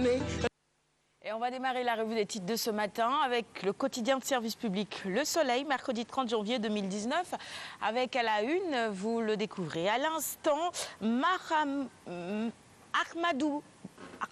jamais. Et on va démarrer la revue des titres de ce matin avec le quotidien de service public Le Soleil, mercredi 30 janvier 2019, avec à la une, vous le découvrez à l'instant,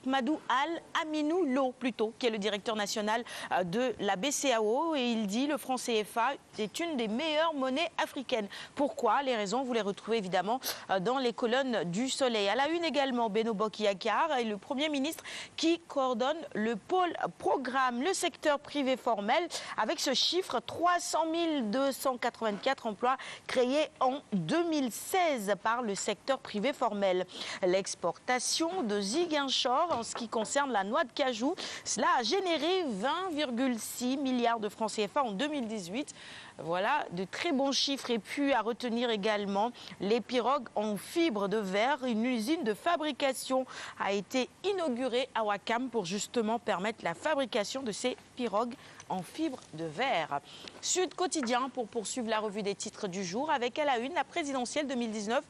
Ahmadou Al-Aminou Lo, plutôt, qui est le directeur national de la BCEAO, et il dit le franc CFA est une des meilleures monnaies africaines. Pourquoi? Les raisons, vous les retrouvez évidemment dans les colonnes du Soleil. À la une également, Beno Bokk-Yakaar est le Premier ministre qui coordonne le pôle programme, le secteur privé formel, avec ce chiffre 300 284 emplois créés en 2016 par le secteur privé formel. L'exportation de Ziguinchor en ce qui concerne la noix de cajou, cela a généré 20,6 milliards de francs CFA en 2018. Voilà, de très bons chiffres. Et puis à retenir également les pirogues en fibre de verre. Une usine de fabrication a été inaugurée à Ouakam pour justement permettre la fabrication de ces pirogues en fibre de verre. Sud Quotidien pour poursuivre la revue des titres du jour avec à la une la présidentielle 2019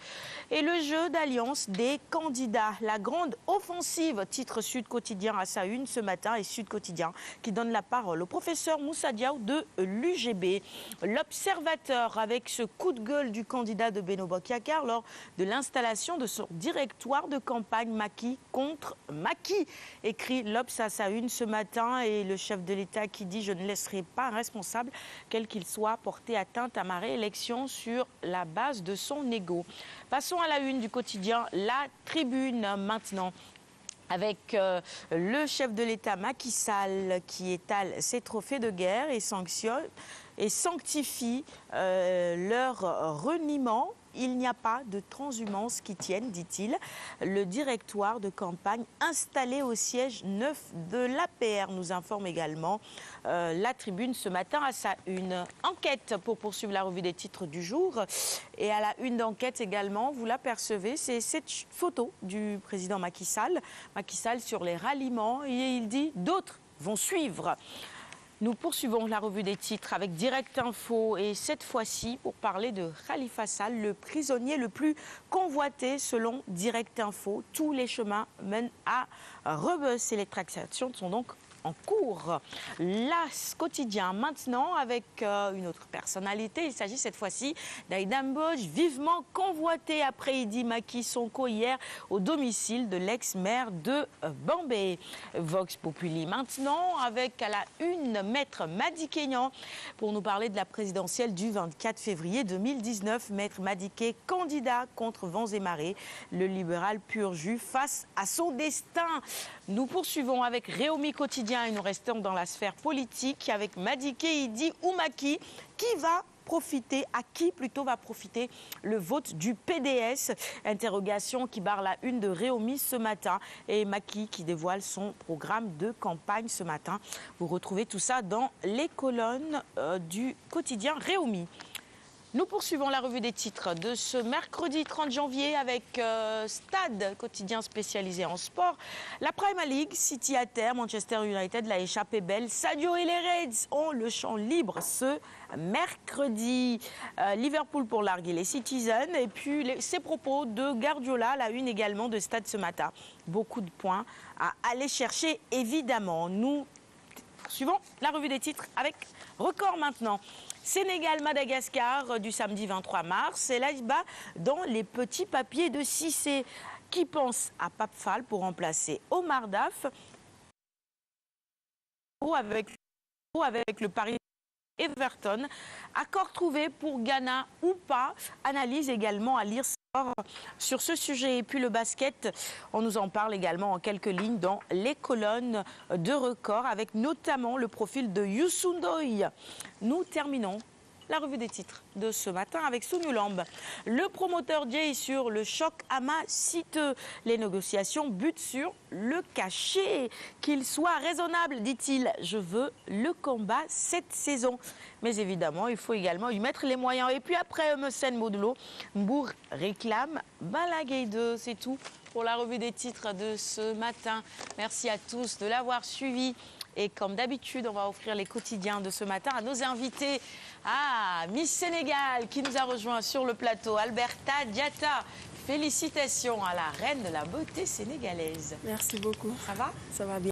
et le jeu d'alliance des candidats. La grande offensive, titre Sud Quotidien à sa une ce matin, et Sud Quotidien qui donne la parole au professeur Moussa Diaw de l'UGB. L'Observateur avec ce coup de gueule du candidat de Beno Bokk-Yakaar lors de l'installation de son directoire de campagne Macky contre Macky, écrit l'Obs à sa une ce matin, et le chef de l'État qui dit je ne laisserai pas un responsable, quel qu'il soit, porter atteinte à ma réélection sur la base de son ego. Passons à la une du quotidien La Tribune maintenant, avec le chef de l'État Macky Sall qui étale ses trophées de guerre et sanctionne et sanctifie leur reniement. Il n'y a pas de transhumance qui tienne, dit-il. Le directoire de campagne installé au siège 9 de l'APR, nous informe également La Tribune ce matin à sa une. Enquête pour poursuivre la revue des titres du jour. Et à la une d'enquête également, vous l'apercevez, c'est cette photo du président Macky Sall sur les ralliements. Et il dit d'autres vont suivre. Nous poursuivons la revue des titres avec Direct Info et cette fois-ci pour parler de Khalifa Sall, le prisonnier le plus convoité selon Direct Info. Tous les chemins mènent à Rebeuss et les tractations sont donc en cours. L'As quotidien maintenant avec une autre personnalité. Il s'agit cette fois-ci d'Aïda Mbodj, vivement convoité après Idi Macky Sonko hier au domicile de l'ex-maire de Bambey. Vox Populi maintenant avec à la une Maître Madické pour nous parler de la présidentielle du 24 février 2019. Maître Madické, candidat contre vents et marées, le libéral pur jus face à son destin. Nous poursuivons avec Réumi quotidien et nous restons dans la sphère politique avec Madické, Idi ou Macky. À qui plutôt va profiter le vote du PDS? Interrogation qui barre la une de Réumi ce matin, et Macky qui dévoile son programme de campagne ce matin. Vous retrouvez tout ça dans les colonnes du quotidien Réumi. Nous poursuivons la revue des titres de ce mercredi 30 janvier avec Stade, quotidien spécialisé en sport. La Premier League, City à terre, Manchester United l'a échappé belle. Sadio et les Reds ont le champ libre ce mercredi. Liverpool pour larguer les Citizens. Et puis ces propos de Guardiola, la une également de Stade ce matin. Beaucoup de points à aller chercher évidemment. Nous poursuivons la revue des titres avec Record maintenant. Sénégal-Madagascar du samedi 23 mars. Et là, il bat dans les petits papiers de Cissé qui pense à Pape Fall pour remplacer Omar Daf avec le Paris Everton. Accord trouvé pour Ghana ou pas. Analyse également à lire sur ce sujet. Et puis le basket, on nous en parle également en quelques lignes dans les colonnes de Record avec notamment le profil de Youssou N'Doye. Nous terminons la revue des titres de ce matin avec Souniou Lamb. Le promoteur Jay sur le choc Ama-Siteu. Les négociations butent sur le cachet. Qu'il soit raisonnable, dit-il. Je veux le combat cette saison. Mais évidemment, il faut également y mettre les moyens. Et puis après Messen Modulo, Mbour réclame Balaguer 2. C'est tout pour la revue des titres de ce matin. Merci à tous de l'avoir suivi. Et comme d'habitude, on va offrir les quotidiens de ce matin à nos invités. Miss Sénégal qui nous a rejoint sur le plateau, Alberta Diatta, Félicitations à la reine de la beauté sénégalaise. Merci beaucoup. Ça va? Ça va bien.